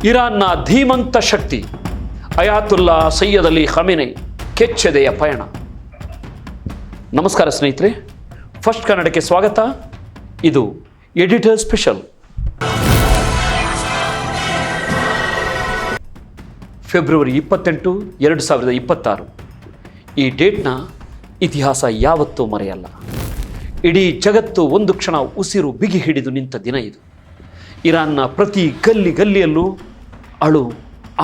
ಇರಾನ್ನ ಧೀಮಂತ ಶಕ್ತಿ ಅಯಾತುಲ್ಲಾ Syed Ali Khamenei ಕೆಚ್ಚೆದೆಯ ಪಯಣ. ನಮಸ್ಕಾರ ಸ್ನೇಹಿತರೆ, ಫಸ್ಟ್ ಕನ್ನಡಕ್ಕೆ ಸ್ವಾಗತ. ಇದು ಎಡಿಟರ್ ಸ್ಪೆಷಲ್. ಫೆಬ್ರವರಿ 28, 2026. ಈ ಡೇಟ್ನ ಇತಿಹಾಸ ಯಾವತ್ತೂ ಮರೆಯಲ್ಲ. ಇಡೀ ಜಗತ್ತು ಒಂದು ಕ್ಷಣ ಉಸಿರು ಬಿಗಿ ಹಿಡಿದು ನಿಂತ ದಿನ ಇದು. ಇರಾನ್ನ ಪ್ರತಿ ಗಲ್ಲಿಯಲ್ಲೂ ಅಳು,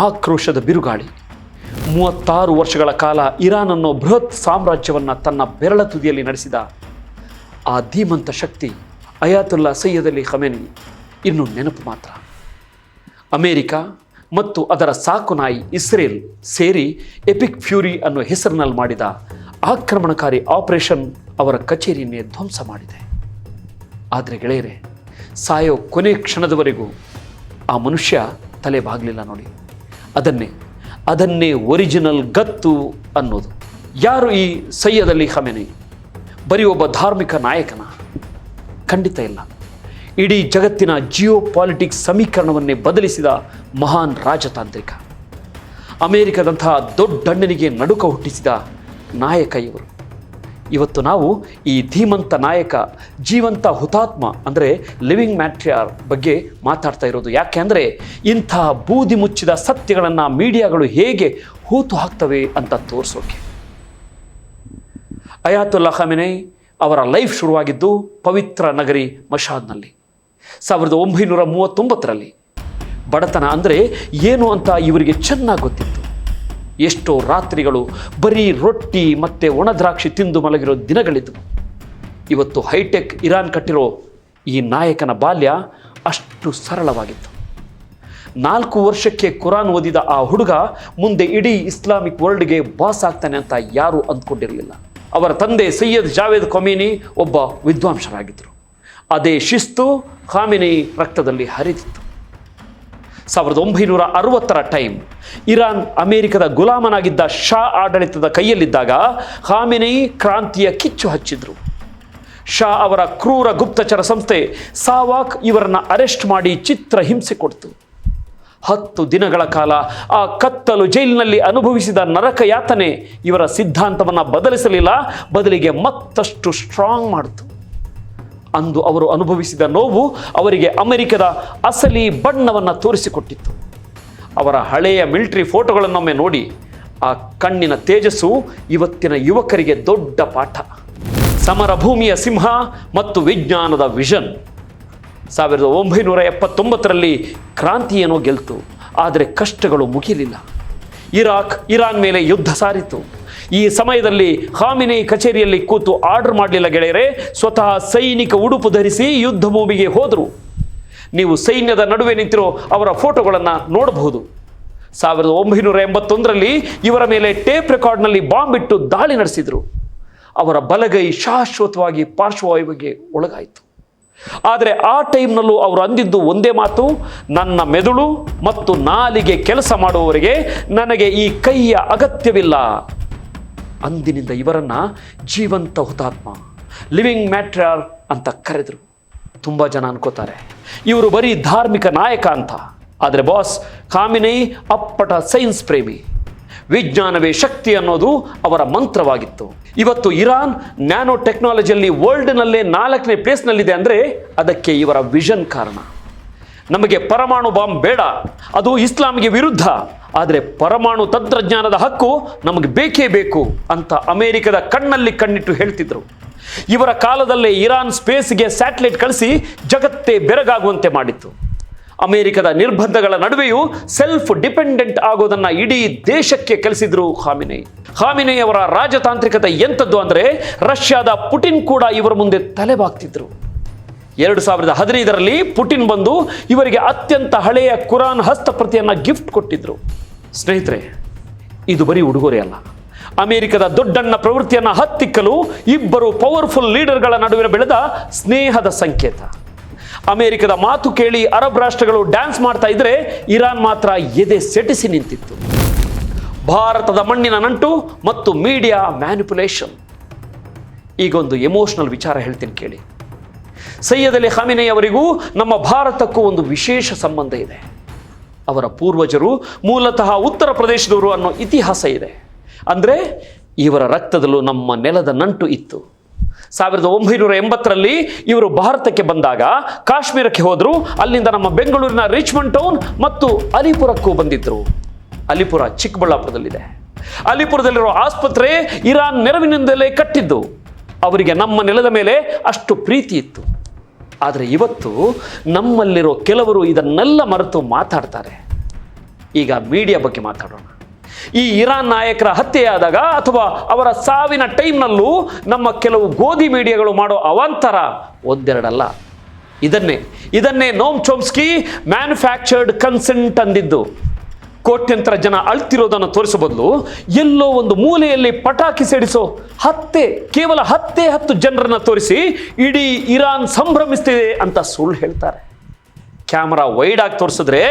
ಆಕ್ರೋಶದ ಬಿರುಗಾಳಿ. 36 ವರ್ಷಗಳ ಕಾಲ ಇರಾನ್ ಅನ್ನೋ ಬೃಹತ್ ಸಾಮ್ರಾಜ್ಯವನ್ನು ತನ್ನ ಬೆರಳ ತುದಿಯಲ್ಲಿ ನಡೆಸಿದ ಆ ಧೀಮಂತ ಶಕ್ತಿ ಅಯಾತುಲ್ಲಾ ಸೈಯದ್ ಅಲಿ ಖಮೇನಿ ಇನ್ನು ನೆನಪು ಮಾತ್ರ. ಅಮೇರಿಕ ಮತ್ತು ಅದರ ಸಾಕು ನಾಯಿ ಇಸ್ರೇಲ್ ಸೇರಿ ಎಪಿಕ್ ಫ್ಯೂರಿ ಅನ್ನೋ ಹೆಸರಿನಲ್ಲಿ ಮಾಡಿದ ಆಕ್ರಮಣಕಾರಿ ಆಪರೇಷನ್ ಅವರ ಕಚೇರಿಯನ್ನೇ ಧ್ವಂಸ ಮಾಡಿದೆ. ಆದರೆ ಗೆಳೆಯರೆ, ಸಾಯೋ ಕೊನೆ ಕ್ಷಣದವರೆಗೂ ಆ ಮನುಷ್ಯ ತಲೆ ಬಾಗಲಿಲ್ಲ ನೋಡಿ. ಅದನ್ನೇ ಒರಿಜಿನಲ್ ಗತ್ತು ಅನ್ನೋದು. ಯಾರು ಈ ಸೈಯದ್ ಅಲಿ ಖಮೇನಿ? ಬರೀ ಒಬ್ಬ ಧಾರ್ಮಿಕ ನಾಯಕನ? ಖಂಡಿತ ಇಲ್ಲ. ಇಡೀ ಜಗತ್ತಿನ ಜಿಯೋ ಪಾಲಿಟಿಕ್ಸ್ ಸಮೀಕರಣವನ್ನೇ ಬದಲಿಸಿದ ಮಹಾನ್ ರಾಜತಾಂತ್ರಿಕ. ಅಮೇರಿಕದಂತಹ ದೊಡ್ಡಣ್ಣನಿಗೆ ನಡುಕ ಹುಟ್ಟಿಸಿದ ನಾಯಕ ಇವರು. ಇವತ್ತು ನಾವು ಈ ಧೀಮಂತ ನಾಯಕ, ಜೀವಂತ ಹುತಾತ್ಮ ಅಂದರೆ ಲಿವಿಂಗ್ ಮ್ಯಾಟ್ರಿಯಾರ್ ಬಗ್ಗೆ ಮಾತಾಡ್ತಾ ಇರೋದು. ಯಾಕೆ ಅಂದರೆ ಇಂಥ ಬೂದಿ ಮುಚ್ಚಿದ ಸತ್ಯಗಳನ್ನು ಮೀಡಿಯಾಗಳು ಹೇಗೆ ಹೂತು ಹಾಕ್ತವೆ ಅಂತ ತೋರಿಸೋಕೆ. ಅಯಾತುಲ್ಲಾ ಖಮೇನಿ ಅವರ ಲೈಫ್ ಶುರುವಾಗಿದ್ದು ಪವಿತ್ರ ನಗರಿ ಮಶಾದ್ನಲ್ಲಿ 1939ರಲ್ಲಿ. ಬಡತನ ಅಂದರೆ ಏನು ಅಂತ ಇವರಿಗೆ ಚೆನ್ನಾಗಿ ಗೊತ್ತಿತ್ತು. ಎಷ್ಟೋ ರಾತ್ರಿಗಳು ಬರೀ ರೊಟ್ಟಿ ಮತ್ತು ಒಣದ್ರಾಕ್ಷಿ ತಿಂದು ಮಲಗಿರೋ ದಿನಗಳಿದ್ದವು. ಇವತ್ತು ಹೈಟೆಕ್ ಇರಾನ್ ಕಟ್ಟಿರೋ ಈ ನಾಯಕನ ಬಾಲ್ಯ ಅಷ್ಟು ಸರಳವಾಗಿತ್ತು. 4 ವರ್ಷಕ್ಕೆ ಕುರಾನ್ ಓದಿದ ಆ ಹುಡುಗ ಮುಂದೆ ಇಡೀ ಇಸ್ಲಾಮಿಕ್ ವರ್ಲ್ಡ್ಗೆ ಬಾಸ್ ಆಗ್ತಾನೆ ಅಂತ ಯಾರೂ ಅಂದ್ಕೊಂಡಿರಲಿಲ್ಲ. ಅವರ ತಂದೆ ಸೈಯದ್ ಜಾವೇದ್ ಖಮೇನಿ ಒಬ್ಬ ವಿದ್ವಾಂಸರಾಗಿದ್ದರು. ಅದೇ ಶಿಸ್ತು ಖಮೇನಿ ರಕ್ತದಲ್ಲಿ ಹರಿದಿತ್ತು. 1960ರ ಟೈಮ್ ಇರಾನ್ ಅಮೆರಿಕದ ಗುಲಾಮನಾಗಿದ್ದ ಶಾ ಆಡಳಿತದ ಕೈಯಲ್ಲಿದ್ದಾಗ ಖಮೇನಿ ಕ್ರಾಂತಿಯ ಕಿಚ್ಚು ಹಚ್ಚಿದ್ರು. ಶಾ ಅವರ ಕ್ರೂರ ಗುಪ್ತಚರ ಸಂಸ್ಥೆ ಸಾವಾಕ್ ಇವರನ್ನು ಅರೆಸ್ಟ್ ಮಾಡಿ ಚಿತ್ರ ಹಿಂಸೆ ಕೊಡ್ತು. 10 ದಿನಗಳ ಕಾಲ ಆ ಕತ್ತಲು ಜೈಲಿನಲ್ಲಿ ಅನುಭವಿಸಿದ ನರಕ ಯಾತನೆ ಇವರ ಸಿದ್ಧಾಂತವನ್ನು ಬದಲಿಸಲಿಲ್ಲ, ಬದಲಿಗೆ ಮತ್ತಷ್ಟು ಸ್ಟ್ರಾಂಗ್ ಮಾಡಿತು. ಅಂದು ಅವರು ಅನುಭವಿಸಿದ ನೋವು ಅವರಿಗೆ ಅಮೆರಿಕದ ಅಸಲಿ ಬಣ್ಣವನ್ನು ತೋರಿಸಿಕೊಟ್ಟಿತ್ತು. ಅವರ ಹಳೆಯ ಮಿಲಿಟರಿ ಫೋಟೋಗಳನ್ನೊಮ್ಮೆ ನೋಡಿ, ಆ ಕಣ್ಣಿನ ತೇಜಸ್ಸು ಇವತ್ತಿನ ಯುವಕರಿಗೆ ದೊಡ್ಡ ಪಾಠ. ಸಮರ ಭೂಮಿಯ ಸಿಂಹ ಮತ್ತು ವಿಜ್ಞಾನದ ವಿಷನ್. 1979ರಲ್ಲಿ ಕ್ರಾಂತಿ ಏನೋ ಗೆಲ್ತು, ಆದರೆ ಕಷ್ಟಗಳು ಮುಗಿಲಿಲ್ಲ. ಇರಾನ್ ಮೇಲೆ ಯುದ್ಧ ಸಾರಿತು. ಈ ಸಮಯದಲ್ಲಿ ಖಮೇನಿ ಕಚೇರಿಯಲ್ಲಿ ಕೂತು ಆರ್ಡರ್ ಮಾಡಲಿಲ್ಲ ಗೆಳೆಯರೆ, ಸ್ವತಃ ಸೈನಿಕ ಉಡುಪು ಧರಿಸಿ ಯುದ್ಧ ಭೂಮಿಗೆ ಹೋದರು. ನೀವು ಸೈನ್ಯದ ನಡುವೆ ನಿಂತಿರೋ ಅವರ ಫೋಟೋಗಳನ್ನು ನೋಡಬಹುದು. 1981ರಲ್ಲಿ ಇವರ ಮೇಲೆ ಟೇಪ್ ರೆಕಾರ್ಡ್ನಲ್ಲಿ ಬಾಂಬ್ ಇಟ್ಟು ದಾಳಿ ನಡೆಸಿದರು. ಅವರ ಬಲಗೈ ಶಾಶ್ವತವಾಗಿ ಪಾರ್ಶ್ವವಾಯುವಿಗೆ ಒಳಗಾಯಿತು. ಆದರೆ ಆ ಟೈಮ್ನಲ್ಲೂ ಅವರು ಅಂದಿದ್ದು ಒಂದೇ ಮಾತು: ನನ್ನ ಮೆದುಳು ಮತ್ತು ನಾಲಿಗೆ ಕೆಲಸ ಮಾಡುವವರೆಗೆ ನನಗೆ ಈ ಕೈಯ ಅಗತ್ಯವಿಲ್ಲ. ಅಂದಿನಿಂದ ಇವರನ್ನು ಜೀವಂತ ಹುತಾತ್ಮ, ಲಿವಿಂಗ್ ಮ್ಯಾಟ್ರಿಯಾರ್ ಅಂತ ಕರೆದರು. ತುಂಬ ಜನ ಅನ್ಕೋತಾರೆ ಇವರು ಬರೀ ಧಾರ್ಮಿಕ ನಾಯಕ ಅಂತ. ಆದರೆ ಬಾಸ್, ಖಮೇನಿ ಅಪ್ಪಟ ಸೈನ್ಸ್ ಪ್ರೇಮಿ. ವಿಜ್ಞಾನವೇ ಶಕ್ತಿ ಅನ್ನೋದು ಅವರ ಮಂತ್ರವಾಗಿತ್ತು. ಇವತ್ತು ಇರಾನ್ ನ್ಯಾನೋ ಟೆಕ್ನಾಲಜಿಯಲ್ಲಿ ವರ್ಲ್ಡ್ನಲ್ಲೇ 4ನೇ ಪ್ಲೇಸ್ನಲ್ಲಿದೆ ಅಂದರೆ ಅದಕ್ಕೆ ಇವರ ವಿಷನ್ ಕಾರಣ. ನಮಗೆ ಪರಮಾಣು ಬಾಂಬ್ ಬೇಡ, ಅದು ಇಸ್ಲಾಂಗೆ ವಿರುದ್ಧ, ಆದರೆ ಪರಮಾಣು ತಂತ್ರಜ್ಞಾನದ ಹಕ್ಕು ನಮಗೆ ಬೇಕೇ ಬೇಕು ಅಂತ ಅಮೆರಿಕದ ಕಣ್ಣಲ್ಲಿ ಕಣ್ಣಿಟ್ಟು ಹೇಳ್ತಿದ್ರು. ಇವರ ಕಾಲದಲ್ಲೇ ಇರಾನ್ ಸ್ಪೇಸ್ಗೆ ಸ್ಯಾಟಲೈಟ್ ಕಳಿಸಿ ಜಗತ್ತೇ ಬೆರಗಾಗುವಂತೆ ಮಾಡಿತ್ತು. ಅಮೆರಿಕದ ನಿರ್ಬಂಧಗಳ ನಡುವೆಯೂ ಸೆಲ್ಫ್ ಡಿಪೆಂಡೆಂಟ್ ಆಗೋದನ್ನು ಇಡೀ ದೇಶಕ್ಕೆ ಕಲಿಸಿದ್ರು ಖಮೇನಿ ಅವರ ರಾಜತಾಂತ್ರಿಕತೆ ಎಂಥದ್ದು ಅಂದರೆ ರಷ್ಯಾದ ಪುಟಿನ್ ಕೂಡ ಇವರ ಮುಂದೆ ತಲೆಬಾಗ್ತಿದ್ರು. 2015ರಲ್ಲಿ ಪುಟಿನ್ ಬಂದು ಇವರಿಗೆ ಅತ್ಯಂತ ಹಳೆಯ ಕುರಾನ್ ಹಸ್ತಪ್ರತಿಯನ್ನು ಗಿಫ್ಟ್ ಕೊಟ್ಟಿದ್ರು. ಸ್ನೇಹಿತರೆ, ಇದು ಬರೀ ಉಡುಗೊರೆ ಅಲ್ಲ. ಅಮೆರಿಕದ ದೊಡ್ಡಣ್ಣ ಪ್ರವೃತ್ತಿಯನ್ನು ಹತ್ತಿಕ್ಕಲು ಇಬ್ಬರು ಪವರ್ಫುಲ್ ಲೀಡರ್ಗಳ ನಡುವೆ ಬೆಳೆದ ಸ್ನೇಹದ ಸಂಕೇತ. ಅಮೆರಿಕದ ಮಾತು ಕೇಳಿ ಅರಬ್ ರಾಷ್ಟ್ರಗಳು ಡ್ಯಾನ್ಸ್ ಮಾಡ್ತಾ ಇದ್ರೆ ಇರಾನ್ ಮಾತ್ರ ಎದೆ ಸೆಟಿಸಿ ನಿಂತಿತ್ತು. ಭಾರತದ ಮಣ್ಣಿನ ನಂಟು ಮತ್ತು ಮೀಡಿಯಾ ಮ್ಯಾನಿಪುಲೇಷನ್. ಈಗೊಂದು ಎಮೋಷನಲ್ ವಿಚಾರ ಹೇಳ್ತೀನಿ ಕೇಳಿ. ಸೈಯದ್ ಅಲಿ ಖಮೇನಿ ಅವರಿಗೂ ನಮ್ಮ ಭಾರತಕ್ಕೂ ಒಂದು ವಿಶೇಷ ಸಂಬಂಧ ಇದೆ. ಅವರ ಪೂರ್ವಜರು ಮೂಲತಃ ಉತ್ತರ ಪ್ರದೇಶದವರು ಅನ್ನೋ ಇತಿಹಾಸ ಇದೆ. ಅಂದರೆ ಇವರ ರಕ್ತದಲ್ಲೂ ನಮ್ಮ ನೆಲದ ನಂಟು ಇತ್ತು. 1980ರಲ್ಲಿ ಇವರು ಭಾರತಕ್ಕೆ ಬಂದಾಗ ಕಾಶ್ಮೀರಕ್ಕೆ ಹೋದರು. ಅಲ್ಲಿಂದ ನಮ್ಮ ಬೆಂಗಳೂರಿನ ರಿಚ್ಮಂಡ್ ಟೌನ್ ಮತ್ತು ಅಲಿಪುರಕ್ಕೂ ಬಂದಿದ್ದರು. ಅಲಿಪುರ ಚಿಕ್ಕಬಳ್ಳಾಪುರದಲ್ಲಿದೆ. ಅಲಿಪುರದಲ್ಲಿರೋ ಆಸ್ಪತ್ರೆ ಇರಾನ್ ನೆರವಿನಿಂದಲೇ ಕಟ್ಟಿದ್ದು. ಅವರಿಗೆ ನಮ್ಮ ನೆಲದ ಮೇಲೆ ಅಷ್ಟು ಪ್ರೀತಿ ಇತ್ತು. ಆದರೆ ಇವತ್ತು ನಮ್ಮಲ್ಲಿರೋ ಕೆಲವರು ಇದನ್ನೆಲ್ಲ ಮರೆತು ಮಾತಾಡ್ತಾರೆ. ಈಗ ಮೀಡಿಯಾ ಬಗ್ಗೆ ಮಾತಾಡೋಣ. ಈ ಇರಾನ್ ನಾಯಕರ ಹತ್ಯೆಯಾದಾಗ ಅಥವಾ ಅವರ ಸಾವಿನ ಟೈಮ್ನಲ್ಲೂ ನಮ್ಮ ಕೆಲವು ಗೋಧಿ ಮೀಡಿಯಾಗಳು ಮಾಡೋ ಅವಾಂತರ ಒಂದೆರಡಲ್ಲ. ಇದನ್ನೇ ನೋಮ್ ಚೋಮ್ಸ್ಕಿ ಮ್ಯಾನುಫ್ಯಾಕ್ಚರ್ಡ್ ಕನ್ಸೆಂಟ್ ಅಂದಿದ್ದು. ಕೋಟ್ಯಂತರ ಜನ ಅಳ್ತಿರೋದನ್ನು ತೋರಿಸೋ ಬದಲು ಎಲ್ಲೋ ಒಂದು ಮೂಲೆಯಲ್ಲಿ ಪಟಾಕಿ ಸಿಡಿಸೋ ಕೇವಲ 10 ಜನರನ್ನು ತೋರಿಸಿ ಇಡೀ ಇರಾನ್ ಸಂಭ್ರಮಿಸ್ತಿದೆ ಅಂತ ಸುಳ್ಳು ಹೇಳ್ತಾರೆ. ಕ್ಯಾಮರಾ ವೈಡ್ ಆಗಿ ತೋರಿಸಿದ್ರೆ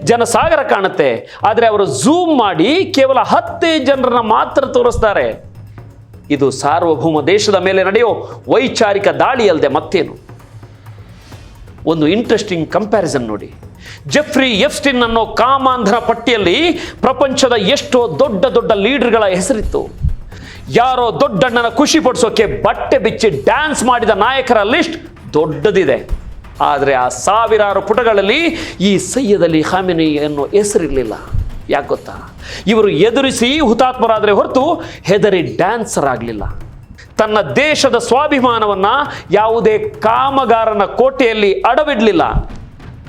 ಜನಸಾಗರ ಕಾಣುತ್ತೆ. ಆದರೆ ಅವರು ಝೂಮ್ ಮಾಡಿ ಕೇವಲ 10 ಜನರನ್ನ ಮಾತ್ರ ತೋರಿಸ್ತಾರೆ. ಇದು ಸಾರ್ವಭೌಮ ದೇಶದ ಮೇಲೆ ನಡೆಯೋ ವೈಚಾರಿಕ ದಾಳಿ ಅಲ್ಲದೆ ಮತ್ತೇನು. ಒಂದು ಇಂಟ್ರೆಸ್ಟಿಂಗ್ ಕಂಪ್ಯಾರಿಸನ್ ನೋಡಿ. ಜೆಫ್ರಿ ಎಫ್ಸ್ಟಿನ್ ಅನ್ನೋ ಕಾಮಾಂಧರ ಪಟ್ಟಿಯಲ್ಲಿ ಪ್ರಪಂಚದ ಎಷ್ಟೋ ದೊಡ್ಡ ಲೀಡರ್ಗಳ ಹೆಸರಿತ್ತು. ಯಾರೋ ದೊಡ್ಡಣ್ಣನ ಖುಷಿ ಪಡಿಸೋಕೆ ಬಟ್ಟೆ ಬಿಚ್ಚಿ ಡ್ಯಾನ್ಸ್ ಮಾಡಿದ ನಾಯಕರ ಲಿಸ್ಟ್ ದೊಡ್ಡದಿದೆ. ಆದರೆ ಆ ಸಾವಿರಾರು ಪುಟಗಳಲ್ಲಿ ಈ ಸಯ್ಯದ್ ಅಲಿ ಖಾಮೆನಿ ಅನ್ನೋ ಹೆಸರಿರಲಿಲ್ಲ. ಯಾಕೆ ಗೊತ್ತಾ? ಇವರು ಎದುರಿಸಿ ಹುತಾತ್ಮರಾದರೆ ಹೊರತು ಹೆದರಿ ಡ್ಯಾನ್ಸರ್ ಆಗಲಿಲ್ಲ. ತನ್ನ ದೇಶದ ಸ್ವಾಭಿಮಾನವನ್ನು ಯಾವುದೇ ಕಾಮಗಾರನ ಕೋಟೆಯಲ್ಲಿ ಅಡವಿಡಲಿಲ್ಲ.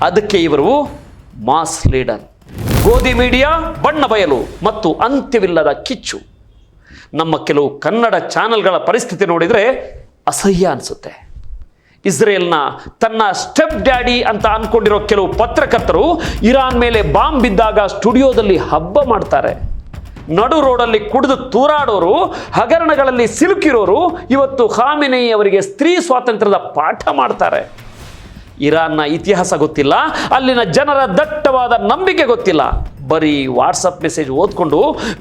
ಅದಕ್ಕೆ ಇವರು ಮಾಸ್ ಲೀಡರ್. ಗೋಧಿ ಮೀಡಿಯಾ, ಬಣ್ಣ ಬಯಲು ಮತ್ತು ಅಂತ್ಯವಿಲ್ಲದ ಕಿಚ್ಚು. ನಮ್ಮ ಕೆಲವು ಕನ್ನಡ ಚಾನೆಲ್ಗಳ ಪರಿಸ್ಥಿತಿ ನೋಡಿದರೆ ಅಸಹ್ಯ ಅನಿಸುತ್ತೆ. ಇಸ್ರೇಲ್ನ ತನ್ನ ಸ್ಟೆಪ್ ಡ್ಯಾಡಿ ಅಂತ ಅಂದ್ಕೊಂಡಿರೋ ಕೆಲವು ಪತ್ರಕರ್ತರು ಇರಾನ್ ಮೇಲೆ ಬಾಂಬ್ ಬಿದ್ದಾಗ ಸ್ಟುಡಿಯೋದಲ್ಲಿ ಹಬ್ಬ ಮಾಡ್ತಾರೆ. ನಡು ರೋಡಲ್ಲಿ ಕುಡಿದು ತೂರಾಡೋರು, ಹಗರಣಗಳಲ್ಲಿ ಸಿಲುಕಿರೋರು ಇವತ್ತು ಖಾಮೆನಿ ಅವರಿಗೆ ಸ್ತ್ರೀ ಸ್ವಾತಂತ್ರ್ಯದ ಪಾಠ ಮಾಡ್ತಾರೆ. ಇರಾನ್ನ ಇತಿಹಾಸ ಗೊತ್ತಿಲ್ಲ, ಅಲ್ಲಿನ ಜನರ ದಟ್ಟವಾದ ನಂಬಿಕೆ ಗೊತ್ತಿಲ್ಲ. ಬರೀ ವಾಟ್ಸಪ್ ಮೆಸೇಜ್ ಓದ್ಕೊಂಡು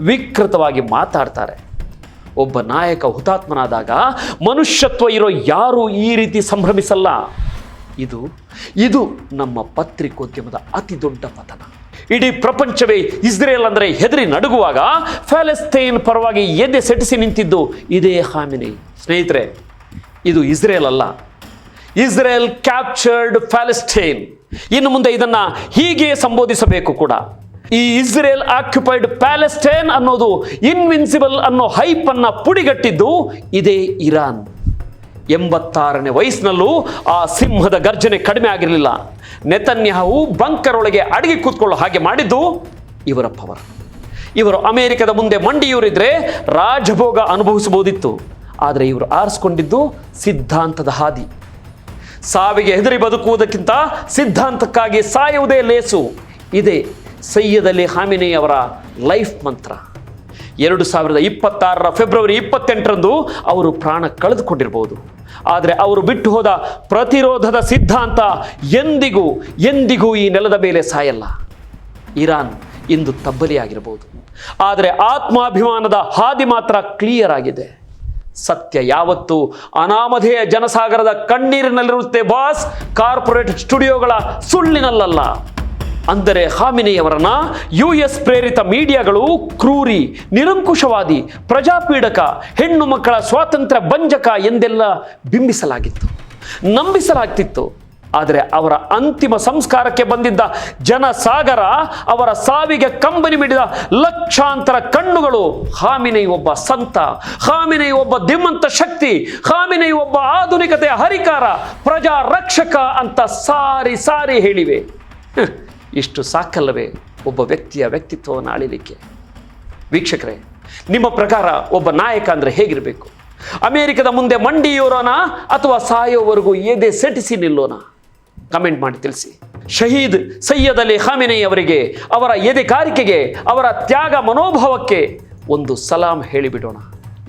ವಿಕೃತವಾಗಿ ಮಾತಾಡ್ತಾರೆ. ಒಬ್ಬ ನಾಯಕ ಹುತಾತ್ಮನಾದಾಗ ಮನುಷ್ಯತ್ವ ಇರೋ ಯಾರೂ ಈ ರೀತಿ ಸಂಭ್ರಮಿಸಲ್ಲ. ಇದು ನಮ್ಮ ಪತ್ರಿಕೋದ್ಯಮದ ಅತಿ ದೊಡ್ಡ ಪತನ. ಇಡೀ ಪ್ರಪಂಚವೇ ಇಸ್ರೇಲ್ ಅಂದರೆ ಹೆದರಿ ನಡುಗುವಾಗ ಪ್ಯಾಲೆಸ್ತೈನ್ ಪರವಾಗಿ ಎದೆ ಸೆಟಿಸಿ ನಿಂತಿದ್ದು ಇದೇ ಖಾಮೆನಿ. ಸ್ನೇಹಿತರೆ, ಇದು ಇಸ್ರೇಲ್ ಅಲ್ಲ, ಇಸ್ರೇಲ್ ಕ್ಯಾಪ್ಚರ್ಡ್ ಪ್ಯಾಲೆಸ್ತೈನ್. ಇನ್ನು ಮುಂದೆ ಇದನ್ನ ಹೀಗೆ ಸಂಬೋಧಿಸಬೇಕು ಕೂಡ. ಈ ಇಸ್ರೇಲ್ ಆಕ್ಯುಪೈಡ್ ಪ್ಯಾಲೆಸ್ತೈನ್ ಅನ್ನೋದು ಇನ್ವಿನ್ಸಿಬಲ್ ಅನ್ನೋ ಹೈಪ್ ಅನ್ನ ಪುಡಿಗಟ್ಟಿದ್ದು ಇದೇ ಇರಾನ್. 86ನೇ ವಯಸ್ಸಿನಲ್ಲೂ ಆ ಸಿಂಹದ ಗರ್ಜನೆ ಕಡಿಮೆ ಆಗಿರಲಿಲ್ಲ. ನೆತನ್ಯಾಹು ಬಂಕರ್ ಒಳಗೆ ಅಡಗಿ ಕೂತ್ಕೊಳ್ಳೋ ಹಾಗೆ ಮಾಡಿದ್ದು ಇವರ ಪವರ್. ಇವರು ಅಮೆರಿಕದ ಮುಂದೆ ಮಂಡಿಯೂರಿದ್ರೆ ರಾಜಭೋಗ ಅನುಭವಿಸಬಹುದಿತ್ತು. ಆದರೆ ಇವರು ಆರಿಸ್ಕೊಂಡಿದ್ದು ಸಿದ್ಧಾಂತದ ಹಾದಿ. ಸಾವಿಗೆ ಹೆದರಿ ಬದುಕುವುದಕ್ಕಿಂತ ಸಿದ್ಧಾಂತಕ್ಕಾಗಿ ಸಾಯುವುದೇ ಲೇಸು. ಇದೇ ಸಯ್ಯದ್ ಅಲಿ ಖಾಮೆನಿ ಅವರ ಲೈಫ್ ಮಂತ್ರ. 2026 ಫೆಬ್ರವರಿ 28ರಂದು ಅವರು ಪ್ರಾಣ ಕಳೆದುಕೊಂಡಿರಬಹುದು. ಆದರೆ ಅವರು ಬಿಟ್ಟು ಹೋದ ಪ್ರತಿರೋಧದ ಸಿದ್ಧಾಂತ ಎಂದಿಗೂ ಈ ನೆಲದ ಮೇಲೆ ಸಾಯಲ್ಲ. ಇರಾನ್ ಇಂದು ತಬ್ಬಲಿಯಾಗಿರಬಹುದು, ಆದರೆ ಆತ್ಮಾಭಿಮಾನದ ಹಾದಿ ಮಾತ್ರ ಕ್ಲಿಯರ್ ಆಗಿದೆ. ಸತ್ಯ ಯಾವತ್ತೂ ಅನಾಮಧೇಯ ಜನಸಾಗರದ ಕಣ್ಣೀರಿನಲ್ಲಿರುತ್ತೆ ಬಾಸ್, ಕಾರ್ಪೊರೇಟ್ ಸ್ಟುಡಿಯೋಗಳ ಸುಳ್ಳಿನಲ್ಲ. ಅಂದರೆ ಖಾಮೆನಿಯವರನ್ನ US ಪ್ರೇರಿತ ಮೀಡಿಯಾಗಳು ಕ್ರೂರಿ, ನಿರಂಕುಶವಾದಿ, ಪ್ರಜಾಪೀಡಕ, ಹೆಣ್ಣು ಮಕ್ಕಳ ಸ್ವಾತಂತ್ರ್ಯ ಭಂಜಕ ಎಂದೆಲ್ಲ ಬಿಂಬಿಸಲಾಗಿತ್ತು, ನಂಬಿಸಲಾಗ್ತಿತ್ತು. ಆದರೆ ಅವರ ಅಂತಿಮ ಸಂಸ್ಕಾರಕ್ಕೆ ಬಂದಿದ್ದ ಜನಸಾಗರ, ಅವರ ಸಾವಿಗೆ ಕಂಬನಿ ಮಿಡಿದ ಲಕ್ಷಾಂತರ ಕಣ್ಣುಗಳು ಖಾಮೆನಿ ಒಬ್ಬ ಸಂತ, ಖಾಮೆನಿ ಒಬ್ಬ ಧೀಮಂತ ಶಕ್ತಿ, ಖಾಮೆನಿ ಒಬ್ಬ ಆಧುನಿಕತೆಯ ಹರಿಕಾರ, ಪ್ರಜಾ ರಕ್ಷಕ ಅಂತ ಸಾರಿ ಹೇಳಿವೆ. ಇಷ್ಟು ಸಾಕಲ್ಲವೇ ಒಬ್ಬ ವ್ಯಕ್ತಿಯ ವ್ಯಕ್ತಿತ್ವವನ್ನು ಅಳಿಲಿಕ್ಕೆ? ವೀಕ್ಷಕರೇ, ನಿಮ್ಮ ಪ್ರಕಾರ ಒಬ್ಬ ನಾಯಕ ಅಂದರೆ ಹೇಗಿರಬೇಕು? ಅಮೆರಿಕದ ಮುಂದೆ ಮಂಡಿಯೂರೋಣ ಅಥವಾ ಸಾಯೋವರೆಗೂ ಎದೆ ಸೆಟಿಸಿ ನಿಲ್ಲೋಣ? ಕಮೆಂಟ್ ಮಾಡಿ ತಿಳಿಸಿ. ಶಹೀದ್ ಸಯ್ಯದ್ ಅಲಿ ಖಾಮೆನಿ ಅವರಿಗೆ, ಅವರ ಎದೆಗಾರಿಕೆಗೆ, ಅವರ ತ್ಯಾಗ ಮನೋಭಾವಕ್ಕೆ ಒಂದು ಸಲಾಂ ಹೇಳಿಬಿಡೋಣ.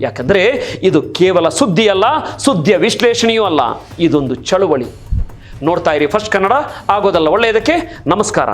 ಯಾಕಂದರೆ ಇದು ಕೇವಲ ಸುದ್ದಿ ಅಲ್ಲ, ಸುದ್ದಿಯ ವಿಶ್ಲೇಷಣೆಯೂ ಅಲ್ಲ, ಇದೊಂದು ಚಳುವಳಿ. ನೋಡ್ತಾ ಇರಿ ಫಸ್ಟ್ ಕನ್ನಡ. ಆಗೋದಲ್ಲ ಒಳ್ಳೆಯದಕ್ಕೆ. ನಮಸ್ಕಾರ.